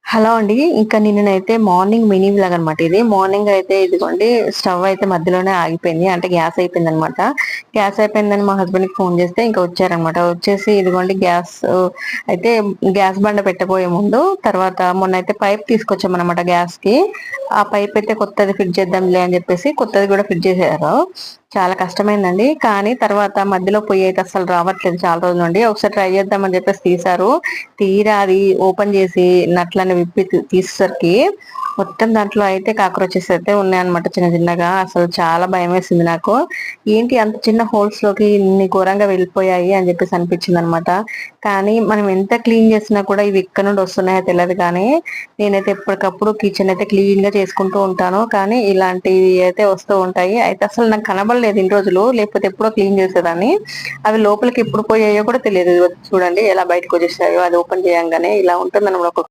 Hello అండి. ఇంకా నిన్ననైతే morning mini vlog అనమాట ఇది. మార్నింగ్ అయితే ఇదిగోండి స్టవ్ అయితే మధ్యలోనే ఆగిపోయింది. అంటే గ్యాస్ అయిపోయిందనమాట. గ్యాస్ అయిపోయిందని మా హస్బెండ్‌కి ఫోన్ చేస్తే ఇంకా వచ్చారనమాట. వచ్చేసి ఇదిగోండి అయితే గ్యాస్ బండ పెట్టబోయే ముందు తర్వాత మొన్నైతే పైప్ తీసుకొచ్చామనమాట గ్యాస్‌కి. ఆ పైప్ అయితే కొత్తది ఫిట్ చేద్దాంలే అని చెప్పేసి కొత్తది కూడా ఫిట్ చేశారు. చాలా కష్టమైందండి. కానీ తర్వాత మధ్యలో పొయ్యి అయితే అస్సలు రావట్లేదు చాలా రోజుల నుండి. ఒకసారి ట్రై చేద్దామని చెప్పేసి తీశారు. తీరా అది ఓపెన్ చేసి నట్లని విప్పి తీసేసరికి మొత్తం దాంట్లో అయితే కాక్రోచెస్ అయితే ఉన్నాయన్నమాట చిన్న చిన్నగా. అసలు చాలా భయమేసింది నాకు. ఏంటి అంత చిన్న హోల్స్ లోకి ఇన్ని ఘోరంగా వెళ్ళిపోయాయి అని చెప్పేసి అనిపించింది అనమాట. కానీ మనం ఎంత క్లీన్ చేసినా కూడా ఇవి ఎక్కడ నుండి వస్తున్నాయో తెలియదు. కానీ నేనైతే ఎప్పటికప్పుడు కిచెన్ అయితే క్లీన్ గా చేసుకుంటూ ఉంటాను. కానీ ఇలాంటివి అయితే వస్తూ ఉంటాయి. అయితే అసలు నాకు కనబడలేదు ఇన్ని రోజులు. లేకపోతే ఎప్పుడో క్లీన్ చేసేదాన్ని. అవి లోపలికి ఎప్పుడు పోయాయో కూడా తెలియదు. చూడండి ఎలా బయటకు వచ్చేసాయో. అది ఓపెన్ చేయంగానే ఇలా ఉంటుంది